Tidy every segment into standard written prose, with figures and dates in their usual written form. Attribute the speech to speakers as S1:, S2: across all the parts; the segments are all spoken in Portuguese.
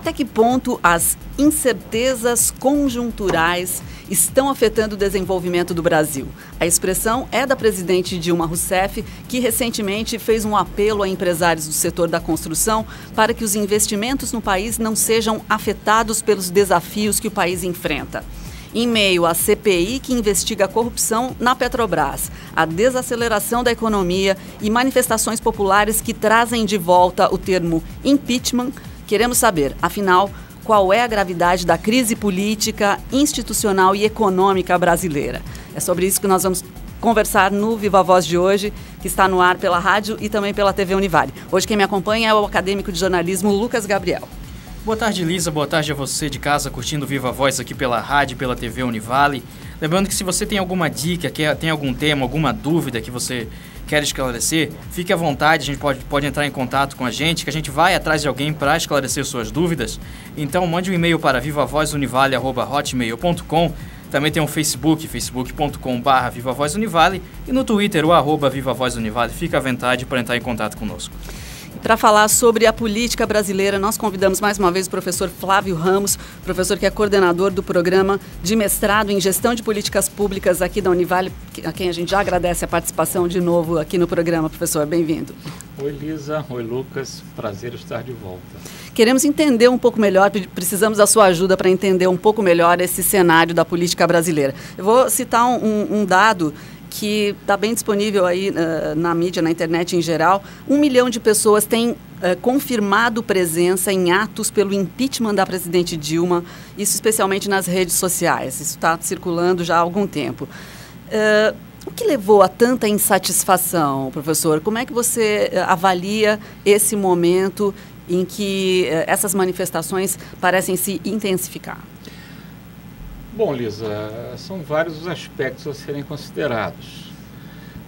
S1: Até que ponto as incertezas conjunturais estão afetando o desenvolvimento do Brasil? A expressão é da presidente Dilma Rousseff, que recentemente fez um apelo a empresários do setor da construção para que os investimentos no país não sejam afetados pelos desafios que o país enfrenta. Em meio à CPI que investiga a corrupção na Petrobras, a desaceleração da economia e manifestações populares que trazem de volta o termo impeachment, queremos saber, afinal, qual é a gravidade da crise política, institucional e econômica brasileira. É sobre isso que nós vamos conversar no Viva Voz de hoje, que está no ar pela rádio e também pela TV Univale. Hoje quem me acompanha é o acadêmico de jornalismo Lucas Gabriel.
S2: Boa tarde, Lisa. Boa tarde a você de casa curtindo Viva Voz aqui pela rádio e pela TV Univale. Lembrando que se você tem alguma dica, tem algum tema, alguma dúvida que você quer esclarecer, fique à vontade, a gente pode entrar em contato com a gente, que a gente vai atrás de alguém para esclarecer suas dúvidas. Então mande um e-mail para vivavozunivale@hotmail.com. Também tem o Facebook, facebook.com/vivavozunivale e no Twitter o @vivavozunivale. Fique à vontade para entrar em contato conosco.
S1: Para falar sobre a política brasileira, nós convidamos mais uma vez o professor Flávio Ramos, professor que é coordenador do programa de mestrado em gestão de políticas públicas aqui da Univale, a quem a gente já agradece a participação de novo aqui no programa. Professor, bem-vindo.
S3: Oi, Lisa. Oi, Lucas. Prazer estar de volta.
S1: Queremos entender um pouco melhor, precisamos da sua ajuda para entender um pouco melhor esse cenário da política brasileira. Eu vou citar um dado que está bem disponível aí na mídia, na internet em geral. 1 milhão de pessoas têm confirmado presença em atos pelo impeachment da presidente Dilma, isso especialmente nas redes sociais. Isso está circulando já há algum tempo. O que levou a tanta insatisfação, professor? Como é que você avalia esse momento em que essas manifestações parecem se intensificar?
S3: Bom, Lisa, são vários os aspectos a serem considerados.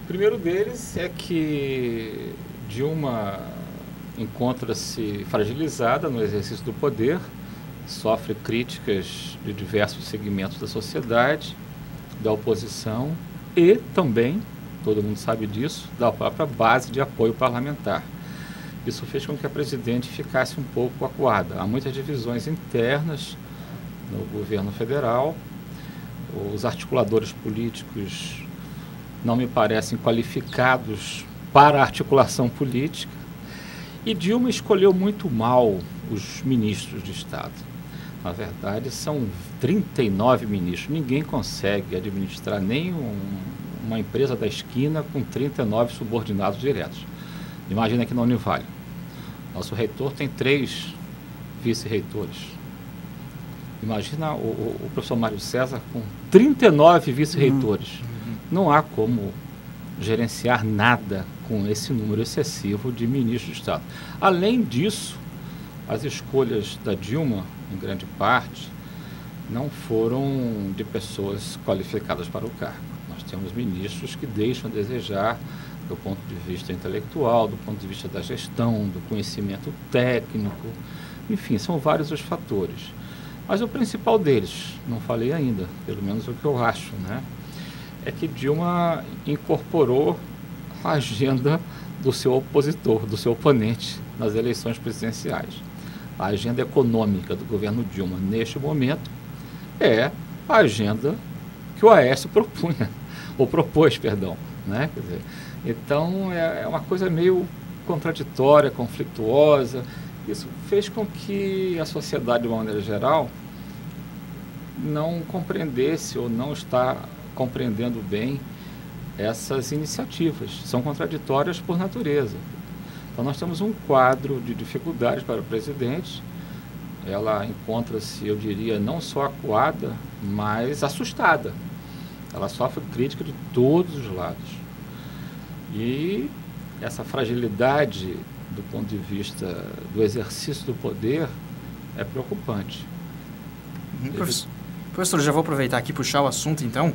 S3: O primeiro deles é que Dilma encontra-se fragilizada no exercício do poder, sofre críticas de diversos segmentos da sociedade, da oposição e também, todo mundo sabe disso, da própria base de apoio parlamentar. Isso fez com que a presidente ficasse um pouco acuada. Há muitas divisões internas no governo federal. Os articuladores políticos não me parecem qualificados para a articulação política. E Dilma escolheu muito mal os ministros de Estado. Na verdade, são 39 ministros. Ninguém consegue administrar nem uma empresa da esquina com 39 subordinados diretos. Imagina aqui na Univale. Nosso reitor tem 3 vice-reitores. Imagina o professor Mário César com 39 vice-reitores. Não há como gerenciar nada com esse número excessivo de ministros de Estado. Além disso, as escolhas da Dilma, em grande parte, não foram de pessoas qualificadas para o cargo. Nós temos ministros que deixam a desejar do ponto de vista intelectual, do ponto de vista da gestão, do conhecimento técnico, enfim, são vários os fatores. Mas o principal deles, não falei ainda, pelo menos o que eu acho, né, é que Dilma incorporou a agenda do seu opositor, do seu oponente nas eleições presidenciais. A agenda econômica do governo Dilma, neste momento, é a agenda que o Aécio propunha, ou propôs, perdão, né? Quer dizer, então, é uma coisa meio contraditória, conflituosa. Isso fez com que a sociedade, de uma maneira geral, não compreendesse ou não está compreendendo bem essas iniciativas. São contraditórias por natureza. Então, nós temos um quadro de dificuldades para o presidente. Ela encontra-se, eu diria, não só acuada, mas assustada. Ela sofre crítica de todos os lados. E essa fragilidade do ponto de vista do exercício do poder é preocupante.
S2: Professor, já vou aproveitar aqui e puxar o assunto, então.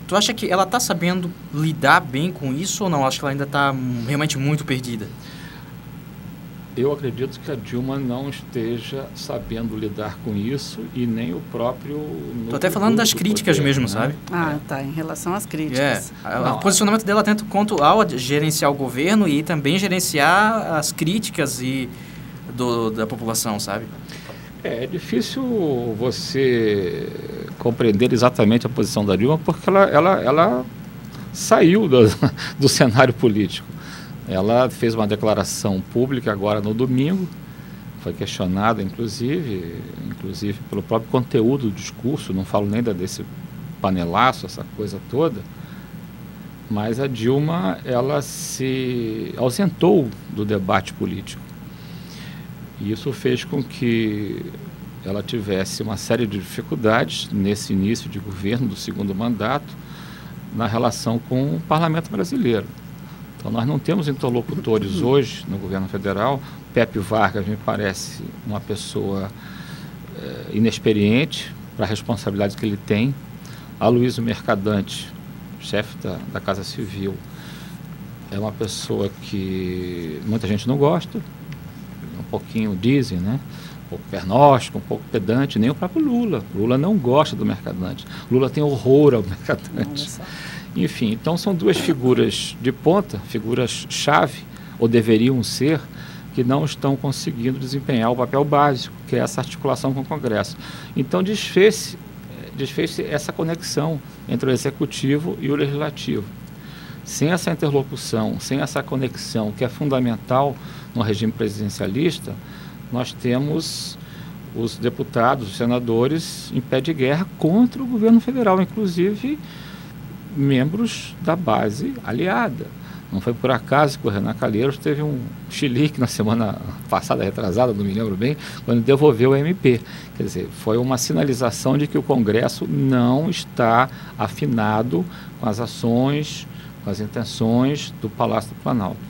S2: Tu acha que ela está sabendo lidar bem com isso ou não? Acho que ela ainda está realmente muito perdida.
S3: Eu acredito que a Dilma não esteja sabendo lidar com isso e nem o próprio...
S2: Estou até falando das críticas
S3: poder,
S2: mesmo,
S3: né?
S2: sabe?
S1: Tá, em relação às críticas.
S2: O posicionamento dela tanto quanto ao gerenciar o governo e também gerenciar as críticas da população, sabe?
S3: É difícil você compreender exatamente a posição da Dilma, porque ela saiu do cenário político. Ela fez uma declaração pública agora no domingo, foi questionada inclusive pelo próprio conteúdo do discurso, não falo nem desse panelaço, essa coisa toda, mas a Dilma, ela se ausentou do debate político. E isso fez com que ela tivesse uma série de dificuldades nesse início de governo do segundo mandato na relação com o parlamento brasileiro. Então nós não temos interlocutores hoje no governo federal. Pepe Vargas me parece uma pessoa inexperiente para a responsabilidade que ele tem. Aloysio Mercadante, chefe da Casa Civil, é uma pessoa que muita gente não gosta, um pouquinho dizem, né? Um pouco pernóstico, um pouco pedante, nem o próprio Lula. Lula não gosta do Mercadante. Lula tem horror ao Mercadante. Enfim, então são duas figuras de ponta, figuras-chave, ou deveriam ser, que não estão conseguindo desempenhar o papel básico, que é essa articulação com o Congresso. Então desfez-se essa conexão entre o Executivo e o Legislativo. Sem essa interlocução, sem essa conexão, que é fundamental no regime presidencialista, nós temos os deputados, os senadores em pé de guerra contra o governo federal, inclusive membros da base aliada. Não foi por acaso que o Renan Calheiros teve um chilique na semana passada, retrasada, não me lembro bem, quando devolveu o MP. Quer dizer, foi uma sinalização de que o Congresso não está afinado com as ações, com as intenções do Palácio do Planalto.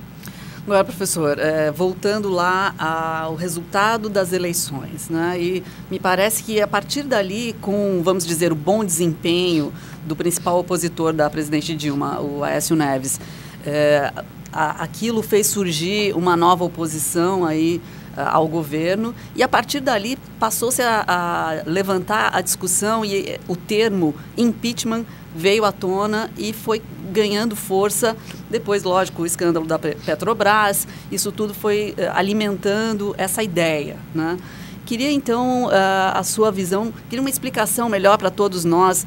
S1: Agora, professor, voltando lá ao resultado das eleições, né? E me parece que a partir dali, com, vamos dizer, o bom desempenho do principal opositor da presidente Dilma, o Aécio Neves, aquilo fez surgir uma nova oposição aí ao governo, e a partir dali passou-se a levantar a discussão, e o termo impeachment veio à tona e foi ganhando força. Depois, lógico, o escândalo da Petrobras, isso tudo foi alimentando essa ideia, né? Queria, então, a sua visão, queria uma explicação melhor para todos nós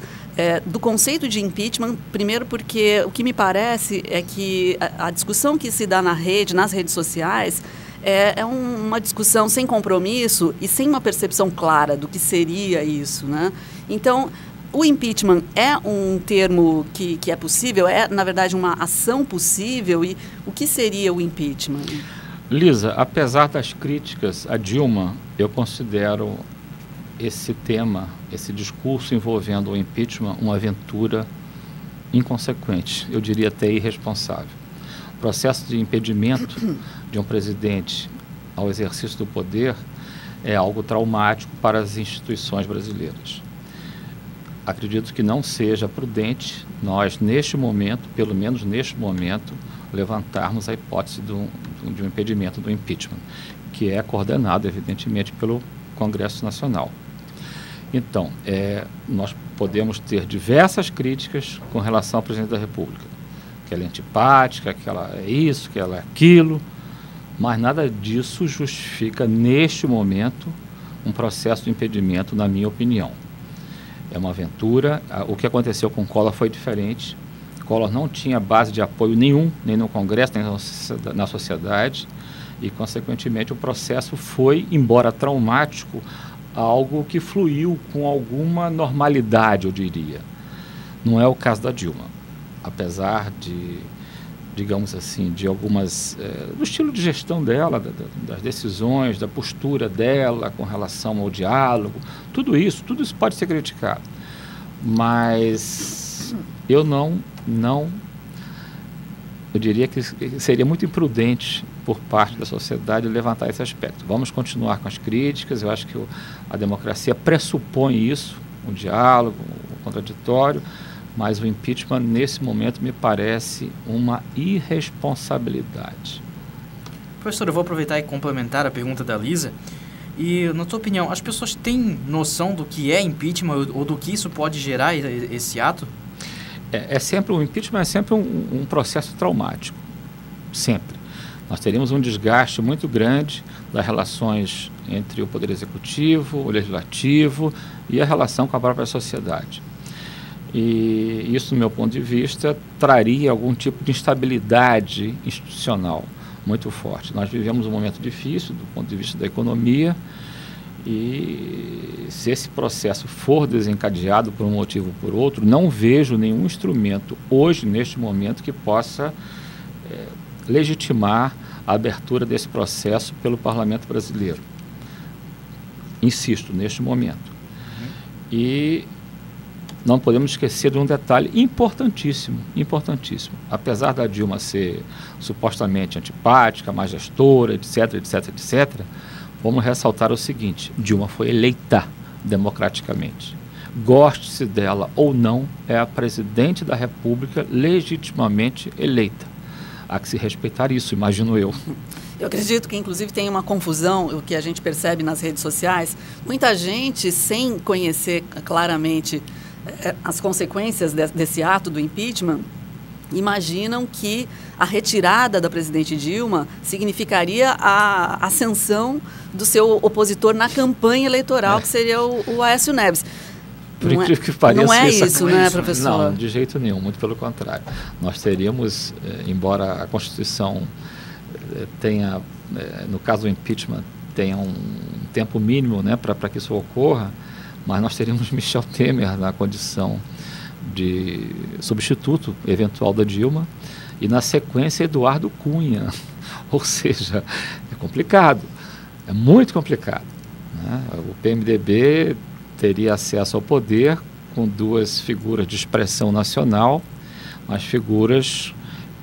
S1: do conceito de impeachment. Primeiro porque o que me parece é que a discussão que se dá nas redes sociais, é uma discussão sem compromisso e sem uma percepção clara do que seria isso, né? Então, o impeachment é um termo que é possível, é, na verdade, uma ação possível, e o que seria o impeachment?
S3: Lisa, apesar das críticas a Dilma, eu considero esse tema, esse discurso envolvendo o impeachment, uma aventura inconsequente, eu diria até irresponsável. O processo de impedimento de um presidente ao exercício do poder é algo traumático para as instituições brasileiras. Acredito que não seja prudente nós, neste momento, pelo menos neste momento, levantarmos a hipótese de um impedimento do impeachment, que é coordenado, evidentemente, pelo Congresso Nacional. Então, nós podemos ter diversas críticas com relação ao presidente da República, que ela é antipática, que ela é isso, que ela é aquilo, mas nada disso justifica, neste momento, um processo de impedimento, na minha opinião. É uma aventura. O que aconteceu com Collor foi diferente. Collor não tinha base de apoio nenhum, nem no Congresso, nem na sociedade, e, consequentemente, o processo foi, embora traumático, algo que fluiu com alguma normalidade, eu diria. Não é o caso da Dilma. Apesar de, digamos assim, de algumas... do estilo de gestão dela, das decisões, da postura dela com relação ao diálogo, tudo isso pode ser criticado. Mas eu eu diria que seria muito imprudente por parte da sociedade levantar esse aspecto. Vamos continuar com as críticas, eu acho que a democracia pressupõe isso, o diálogo, o contraditório, mas o impeachment, nesse momento, me parece uma irresponsabilidade.
S2: Professor, eu vou aproveitar e complementar a pergunta da Lisa. E, na sua opinião, as pessoas têm noção do que é impeachment ou do que isso pode gerar, esse ato? O impeachment é sempre um processo traumático, sempre.
S3: Nós teríamos um desgaste muito grande das relações entre o Poder Executivo, o Legislativo e a relação com a própria sociedade. E isso, do meu ponto de vista, traria algum tipo de instabilidade institucional muito forte. Nós vivemos um momento difícil do ponto de vista da economia e se esse processo for desencadeado por um motivo ou por outro, não vejo nenhum instrumento hoje, neste momento, que possa legitimar a abertura desse processo pelo Parlamento brasileiro. Insisto, neste momento. E não podemos esquecer de um detalhe importantíssimo, importantíssimo. Apesar da Dilma ser supostamente antipática, má gestora, etc., etc., etc., vamos ressaltar o seguinte: Dilma foi eleita democraticamente. Goste-se dela ou não, é a presidente da República legitimamente eleita. Há que se respeitar isso, imagino eu.
S1: Eu acredito que, inclusive, tem uma confusão, o que a gente percebe nas redes sociais. Muita gente, sem conhecer claramente as consequências desse ato do impeachment, imaginam que a retirada da presidente Dilma significaria a ascensão do seu opositor na campanha eleitoral, que seria o Aécio Neves.
S3: Por incrível que pareça,
S1: não é isso, né, professor?
S3: Não, de jeito nenhum, muito pelo contrário. Nós teríamos, embora a Constituição tenha, no caso do impeachment, tenha um tempo mínimo, né, para que isso ocorra, mas nós teríamos Michel Temer na condição de substituto eventual da Dilma e, na sequência, Eduardo Cunha. Ou seja, é complicado, é muito complicado, né? O PMDB teria acesso ao poder com duas figuras de expressão nacional, mas figuras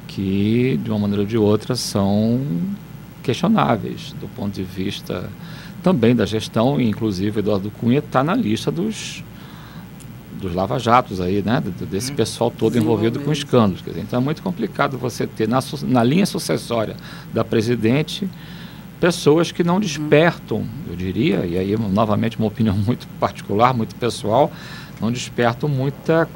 S3: que, de uma maneira ou de outra, são questionáveis do ponto de vista também da gestão, e inclusive Eduardo Cunha está na lista dos lava-jatos aí, né, desse pessoal todo envolvido com escândalos. Quer dizer, então é muito complicado você ter na linha sucessória da presidente pessoas que não despertam, eu diria, e aí novamente uma opinião muito particular, muito pessoal, não despertam muita,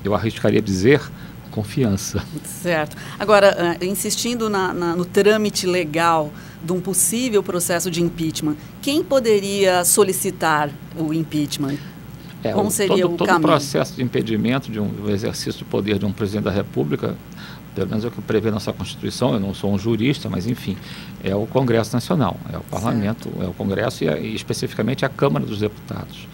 S3: eu arriscaria dizer, confiança.
S1: Certo. Agora, insistindo no trâmite legal de um possível processo de impeachment, quem poderia solicitar o impeachment? Como seria o caminho?
S3: Todo processo de impedimento do exercício do poder de um presidente da República, pelo menos é o que prevê a nossa Constituição, eu não sou um jurista, mas enfim, é o Congresso Nacional, é o Parlamento, é o Congresso e especificamente a Câmara dos Deputados,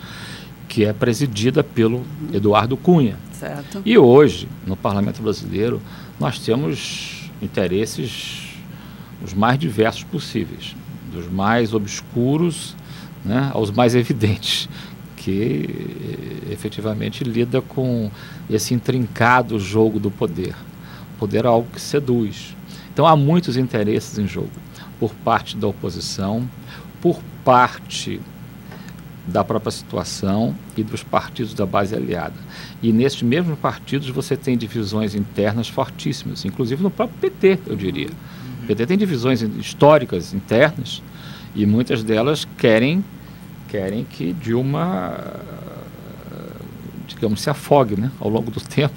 S3: que é presidida pelo Eduardo Cunha.
S1: Certo.
S3: E hoje, no Parlamento brasileiro, nós temos interesses os mais diversos possíveis, dos mais obscuros, né, aos mais evidentes, que efetivamente lida com esse intrincado jogo do poder. O poder é algo que seduz. Então há muitos interesses em jogo, por parte da oposição, por parte da própria situação e dos partidos da base aliada. E nesses mesmos partidos você tem divisões internas fortíssimas, inclusive no próprio PT, eu diria. O PT tem divisões históricas internas e muitas delas querem que Dilma, digamos, se afogue, né, ao longo do tempo,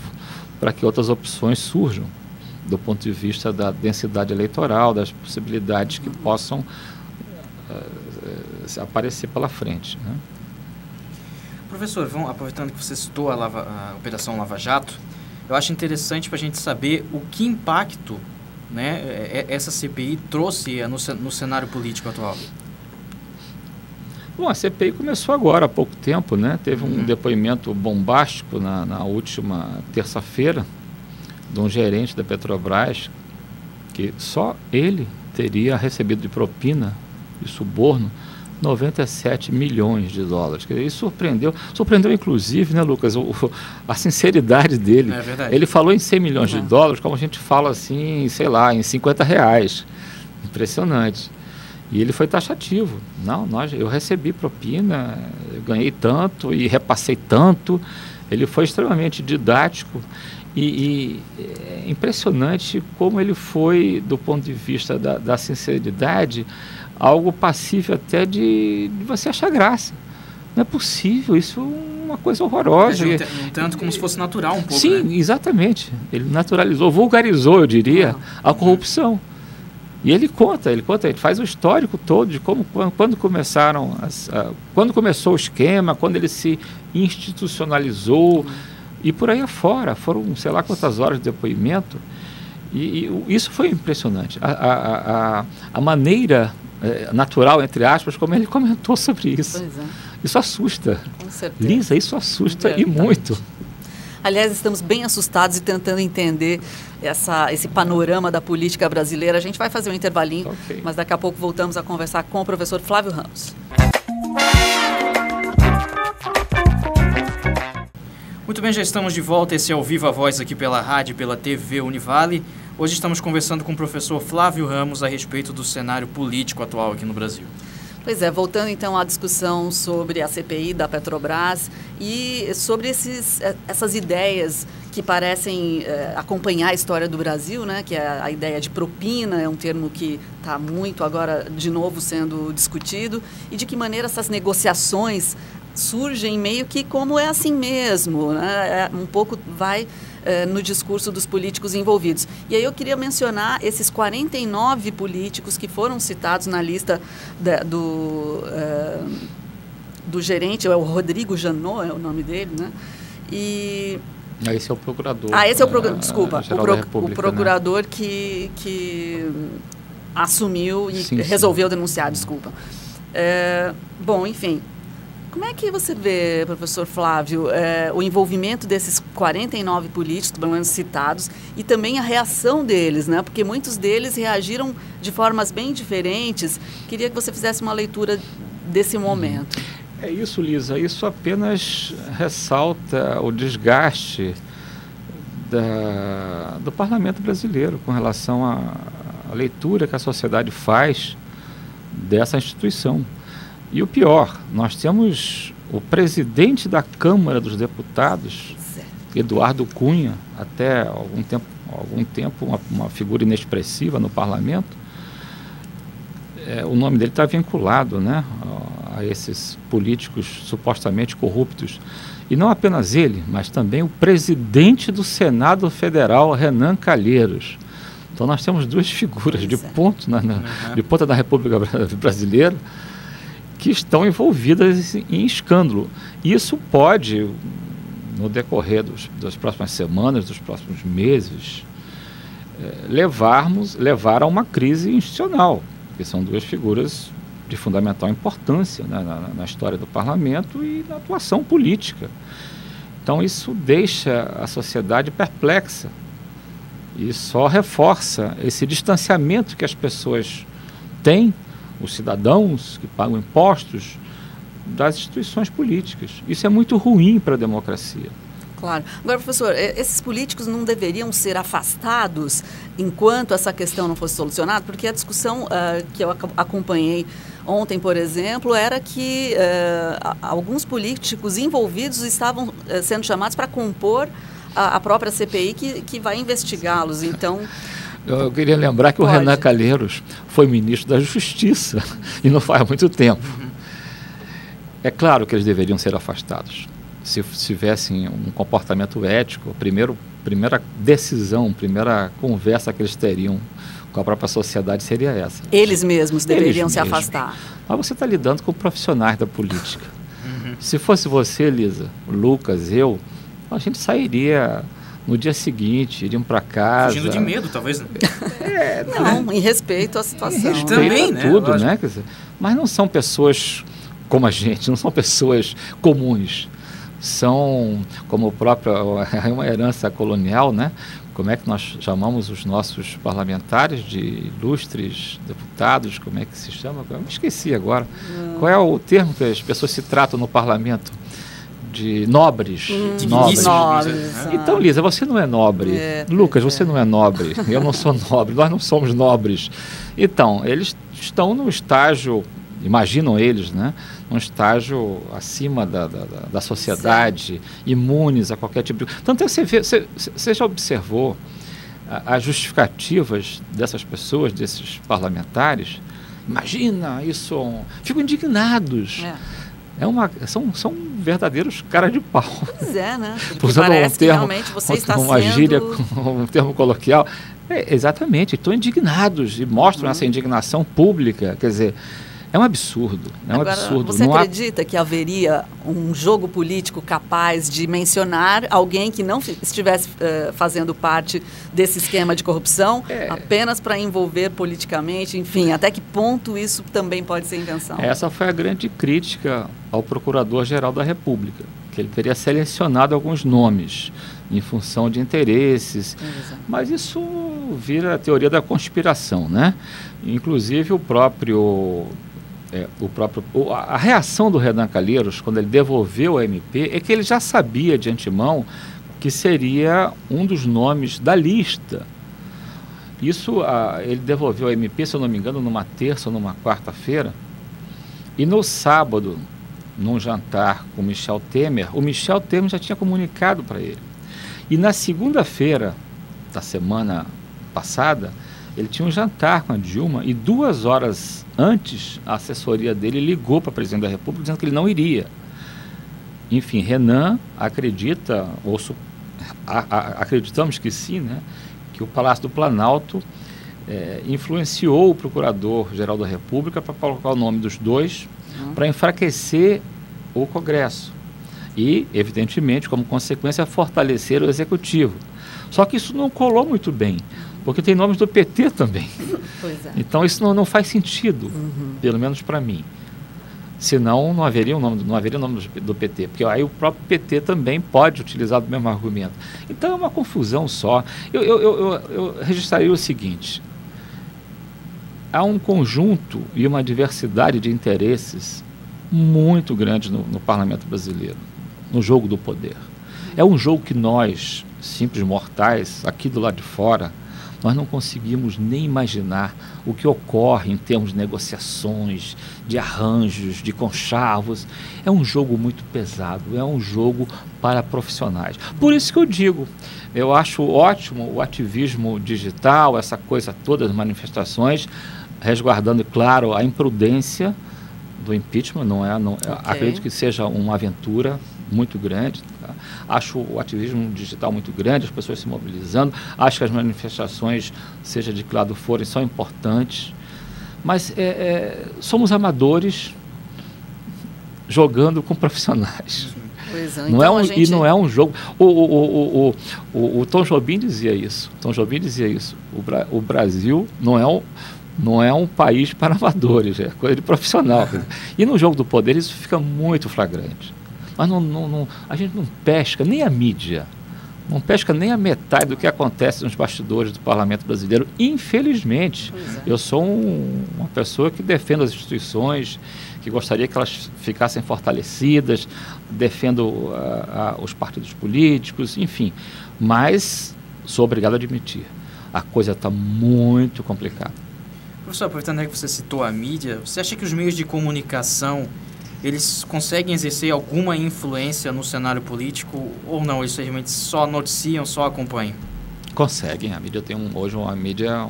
S3: para que outras opções surjam, do ponto de vista da densidade eleitoral, das possibilidades que possam aparecer pela frente, né?
S2: Professor, aproveitando que você citou a Operação Lava Jato, eu acho interessante para a gente saber o que impacto, né, essa CPI trouxe no cenário político atual.
S3: Bom, a CPI começou agora, há pouco tempo, né? Teve um depoimento bombástico na última terça-feira de um gerente da Petrobras, que só ele teria recebido de propina e suborno 97 milhões de dólares. Quer dizer, isso surpreendeu inclusive, né, Lucas, a sinceridade dele.
S2: É verdade.
S3: Ele falou em 100 milhões de dólares, como a gente fala assim, sei lá, em R$50. Impressionante. E ele foi taxativo. Não, eu recebi propina, eu ganhei tanto e repassei tanto. Ele foi extremamente didático e é impressionante como ele foi, do ponto de vista da sinceridade, algo passível até de você achar graça. Não é possível, isso é uma coisa horrorosa.
S2: Um tanto como se fosse natural um pouco.
S3: Sim,
S2: né?
S3: Exatamente. Ele naturalizou, vulgarizou, eu diria, a corrupção. E ele faz o histórico todo de quando começou o esquema, quando ele se institucionalizou e por aí afora. Foram sei lá quantas horas de depoimento e isso foi impressionante. A maneira natural, entre aspas, como ele comentou sobre isso.
S1: Pois é.
S3: Isso assusta.
S1: Com certeza.
S3: Lisa, isso assusta e muito.
S1: Aliás, estamos bem assustados e tentando entender esse panorama da política brasileira. A gente vai fazer um intervalinho, mas daqui a pouco voltamos a conversar com o professor Flávio Ramos.
S2: Muito bem, já estamos de volta. Esse é o Viva Voz aqui pela rádio, pela TV Univale. Hoje estamos conversando com o professor Flávio Ramos a respeito do cenário político atual aqui no Brasil.
S1: Pois é, voltando então à discussão sobre a CPI da Petrobras e sobre essas ideias que parecem acompanhar a história do Brasil, né? Que é a ideia de propina, é um termo que está muito agora de novo sendo discutido, e de que maneira essas negociações surgem meio que como é assim mesmo, né? Um pouco vai no discurso dos políticos envolvidos. E aí eu queria mencionar esses 49 políticos que foram citados na lista do gerente, é o Rodrigo Janot, é o nome dele, né? E...
S3: esse é o procurador.
S1: Esse é o procurador, desculpa, o procurador, né? que assumiu e resolveu denunciar, desculpa. Bom, enfim... Como é que você vê, professor Flávio, o envolvimento desses 49 políticos, pelo menos citados, e também a reação deles, né? Porque muitos deles reagiram de formas bem diferentes. Queria que você fizesse uma leitura desse momento.
S3: É isso, Lisa. Isso apenas ressalta o desgaste do parlamento brasileiro com relação à leitura que a sociedade faz dessa instituição. E o pior, nós temos o presidente da Câmara dos Deputados, Eduardo Cunha, até algum tempo uma figura inexpressiva no parlamento. O nome dele está vinculado, né, a esses políticos supostamente corruptos. E não apenas ele, mas também o presidente do Senado Federal, Renan Calheiros. Então nós temos duas figuras de ponta da República Brasileira que estão envolvidas em escândalo. Isso pode, no decorrer das próximas semanas, dos próximos meses, levar a uma crise institucional, que são duas figuras de fundamental importância, né, na história do parlamento e na atuação política. Então isso deixa a sociedade perplexa e só reforça esse distanciamento que as pessoas têm, os cidadãos que pagam impostos, das instituições políticas. Isso é muito ruim para a democracia.
S1: Claro. Agora, professor, esses políticos não deveriam ser afastados enquanto essa questão não fosse solucionada? Porque a discussão que eu acompanhei ontem, por exemplo, era que alguns políticos envolvidos estavam sendo chamados para compor a própria CPI que vai investigá-los. Então...
S3: Eu queria lembrar que o Renan Calheiros foi ministro da Justiça e não faz muito tempo. É claro que eles deveriam ser afastados. Se tivessem um comportamento ético, primeira decisão, primeira conversa que eles teriam com a própria sociedade seria essa.
S1: Eles mesmos deveriam se afastar.
S3: Mas você está lidando com profissionais da política. Se fosse você, Lisa, Lucas, eu, a gente sairia... no dia seguinte, iriam para casa...
S2: Fugindo de medo, talvez, né?
S1: Não, em respeito à situação.
S3: Em respeito também, a tudo, né? Quer dizer, mas não são pessoas como a gente, não são pessoas comuns. São, como o próprio, é uma herança colonial, né? Como é que nós chamamos os nossos parlamentares de ilustres deputados? Como é que se chama? Eu me esqueci agora. Qual é o termo que as pessoas se tratam no parlamento? De nobres. Nobres. Então, Lisa, você não é nobre. Lucas, você não é nobre. Eu não sou nobre. Nós não somos nobres. Então, eles estão no estágio, imaginam eles, né? Um estágio acima da sociedade, imunes a qualquer tipo de... Tanto é que você já observou as justificativas dessas pessoas, desses parlamentares? Imagina isso. Ficam indignados. São verdadeiros cara de pau.
S1: Pois é, né?
S3: Usando
S1: parece que realmente você está
S3: uma gíria, um termo coloquial, Exatamente, estão indignados e mostram essa indignação pública, quer dizer, é um absurdo.
S1: Agora, você acredita que haveria um jogo político capaz de mencionar alguém que não estivesse fazendo parte desse esquema de corrupção, apenas para envolver politicamente? Enfim, até que ponto isso também pode ser invenção?
S3: Essa foi a grande crítica ao Procurador-Geral da República, que ele teria selecionado alguns nomes em função de interesses, mas isso vira a teoria da conspiração, né? Inclusive a reação do Renan Calheiros, quando ele devolveu a MP, é que ele já sabia de antemão que seria um dos nomes da lista. Isso, ele devolveu a MP, se eu não me engano, numa terça ou numa quarta-feira, e no sábado, num jantar com o Michel Temer já tinha comunicado para ele. E na segunda-feira da semana passada, ele tinha um jantar com a Dilma e 2 horas antes, a assessoria dele ligou para o presidente da República dizendo que ele não iria. Enfim, Renan acredita, acreditamos que sim, né, que o Palácio do Planalto influenciou o Procurador-Geral da República para colocar o nome dos dois para enfraquecer o Congresso e, evidentemente, como consequência, fortalecer o Executivo. Só que isso não colou muito bem, porque tem nomes do PT também.
S1: Pois é.
S3: Então isso não faz sentido, pelo menos para mim. Senão não haveria o nome do PT, porque aí o próprio PT também pode utilizar o mesmo argumento. Então é uma confusão só. Eu registraria o seguinte: há um conjunto e uma diversidade de interesses muito grande no parlamento brasileiro, no jogo do poder. É um jogo que nós, simples mortais, aqui do lado de fora, nós não conseguimos nem imaginar o que ocorre em termos de negociações, de arranjos, de conchavos. É um jogo muito pesado, é um jogo para profissionais. Por isso que eu digo, eu acho ótimo o ativismo digital, essa coisa toda das manifestações, resguardando, claro, a imprudência do impeachment. Acredito que seja uma aventura muito grande. Tá? Acho o ativismo digital muito grande, as pessoas se mobilizando. Acho que as manifestações, seja de que lado forem, são importantes. Mas somos amadores jogando com profissionais.
S1: Pois é,
S3: não
S1: então
S3: E não é um jogo. O Tom Jobim dizia isso. O Brasil não é um país para amadores, é coisa de profissional. E no jogo do poder isso fica muito flagrante. Mas a gente não pesca, nem a mídia, não pesca nem a metade do que acontece nos bastidores do parlamento brasileiro, infelizmente. Eu sou uma pessoa que defende as instituições, que gostaria que elas ficassem fortalecidas, defendo os partidos políticos, enfim. Mas sou obrigado a admitir, a coisa está muito complicada.
S2: Professor, aproveitando que você citou a mídia, você acha que os meios de comunicação, eles conseguem exercer alguma influência no cenário político ou não? Eles simplesmente só noticiam, só acompanham?
S3: Conseguem. A mídia hoje a mídia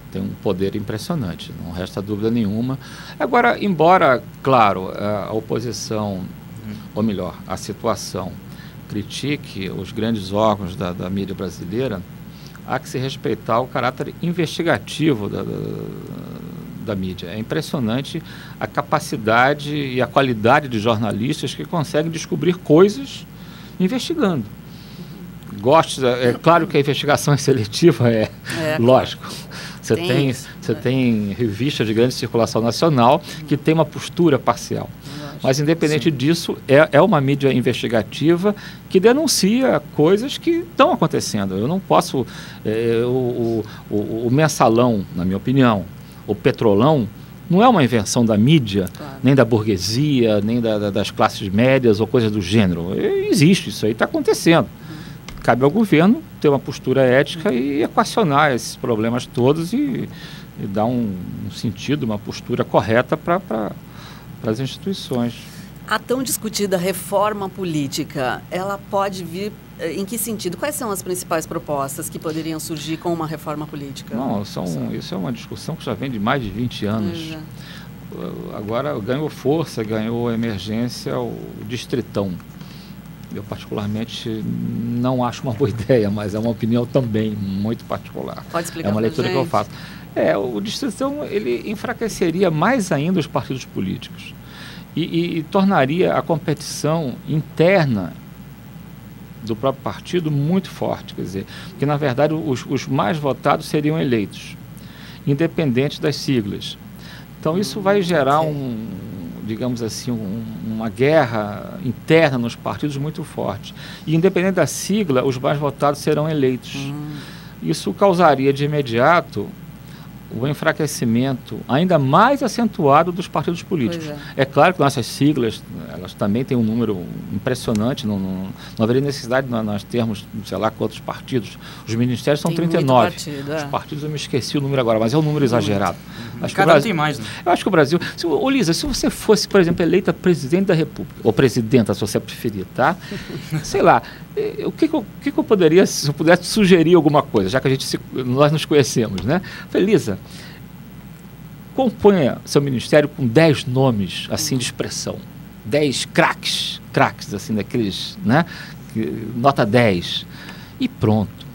S3: tem um poder impressionante, não resta dúvida nenhuma. Agora, embora, claro, a oposição, ou melhor, a situação, critique os grandes órgãos da mídia brasileira, há que se respeitar o caráter investigativo da mídia. É impressionante a capacidade e a qualidade de jornalistas que conseguem descobrir coisas investigando. É claro que a investigação é seletiva, lógico. Você tem revistas de grande circulação nacional que tem uma postura parcial. Mas, independente disso, é uma mídia investigativa que denuncia coisas que estão acontecendo. Eu não posso... o mensalão, na minha opinião, o petrolão, não é uma invenção da mídia, nem da burguesia, nem das classes médias ou coisa do gênero. Existe, isso aí está acontecendo. Cabe ao governo ter uma postura ética e equacionar esses problemas todos e dar um sentido, uma postura correta para as instituições.
S1: A tão discutida reforma política, ela pode vir em que sentido? Quais são as principais propostas que poderiam surgir com uma reforma política?
S3: Não, isso é uma discussão que já vem de mais de 20 anos. Agora ganhou força, ganhou emergência o Distritão. Eu particularmente não acho uma boa ideia, mas é uma opinião também muito particular.
S1: Pode explicar
S3: É uma
S1: pra
S3: leitura que eu faço. O distrição, ele enfraqueceria mais ainda os partidos políticos e tornaria a competição interna do próprio partido muito forte, quer dizer, porque na verdade os mais votados seriam eleitos, independente das siglas. Então isso vai gerar digamos assim, uma guerra interna nos partidos muito forte. E independente da sigla, os mais votados serão eleitos. Isso causaria de imediato o enfraquecimento ainda mais acentuado dos partidos políticos. É claro que nossas siglas, elas também têm um número impressionante, não haveria necessidade de nós termos, sei lá, quantos partidos. Os ministérios são 39. Os partidos, eu me esqueci o número agora, mas é um número exagerado. Acho que o Brasil,
S2: tem mais, né?
S3: Eu acho que o Brasil... Lisa, se você fosse, por exemplo, eleita presidente da República, ou presidenta, se você preferir, tá? Sei lá, o que eu poderia, se eu pudesse sugerir alguma coisa, já que nós nos conhecemos, né? Lisa, componha seu ministério com 10 nomes, assim, de expressão. 10 craques, assim, daqueles, né? Nota 10. E pronto.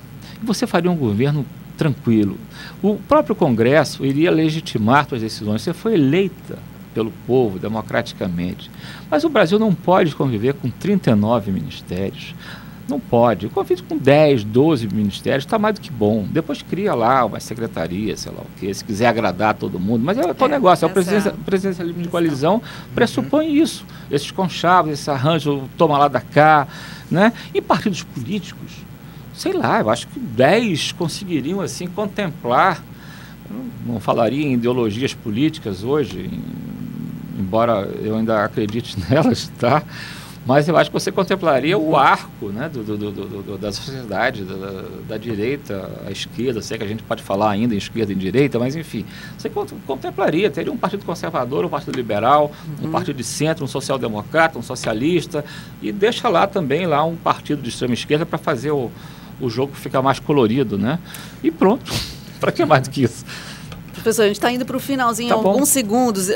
S3: E você faria um governo tranquilo. O próprio Congresso iria legitimar suas decisões. Você foi eleita pelo povo, democraticamente. Mas o Brasil não pode conviver com 39 ministérios. Não pode. O convite com 10, 12 ministérios está mais do que bom. Depois cria lá uma secretaria, sei lá o quê, se quiser agradar todo mundo. Mas é o negócio, o presidencialismo de coalizão pressupõe isso. Esses conchavos, esse arranjo, toma lá da cá, né? E partidos políticos, sei lá, eu acho que 10 conseguiriam, assim, contemplar. Eu não falaria em ideologias políticas hoje, embora eu ainda acredite nelas, tá? Mas eu acho que você contemplaria o arco, né, da sociedade, da direita à esquerda. Sei que a gente pode falar ainda em esquerda e em direita, mas enfim, você contemplaria, teria um partido conservador, um partido liberal, um partido de centro, um social-democrata, um socialista, e deixa lá também um partido de extrema esquerda para fazer o jogo ficar mais colorido, né? E pronto, para que mais do que isso?
S1: Professor, a gente está indo para o finalzinho, alguns segundos.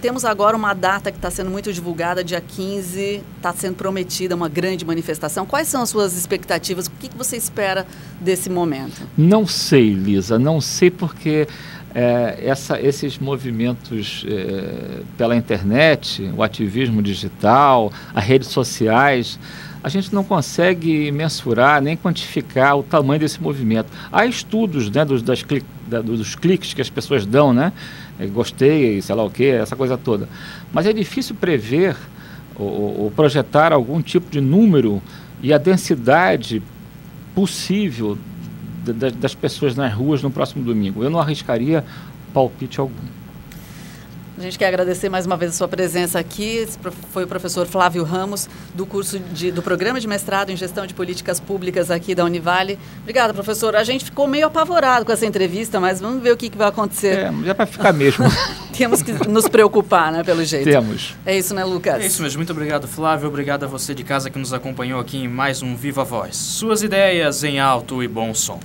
S1: Temos agora uma data que está sendo muito divulgada, dia 15, está sendo prometida uma grande manifestação. Quais são as suas expectativas? O que você espera desse momento?
S3: Não sei, Lisa, não sei porque esses movimentos pela internet, o ativismo digital, as redes sociais, a gente não consegue mensurar nem quantificar o tamanho desse movimento. Há estudos, né, dos cliques que as pessoas dão, né? Gostei, sei lá o quê, essa coisa toda. Mas é difícil prever ou projetar algum tipo de número e a densidade possível das pessoas nas ruas no próximo domingo. Eu não arriscaria palpite algum.
S1: A gente quer agradecer mais uma vez a sua presença aqui. Esse foi o professor Flávio Ramos, do Programa de Mestrado em Gestão de Políticas Públicas aqui da Univale. Obrigada, professor. A gente ficou meio apavorado com essa entrevista, mas vamos ver o que vai acontecer.
S3: Já para ficar mesmo.
S1: Temos que nos preocupar, né, pelo jeito.
S3: Temos.
S1: É isso, né, Lucas?
S2: É isso mesmo. Muito obrigado, Flávio. Obrigado a você de casa que nos acompanhou aqui em mais um Viva Voz. Suas ideias em alto e bom som.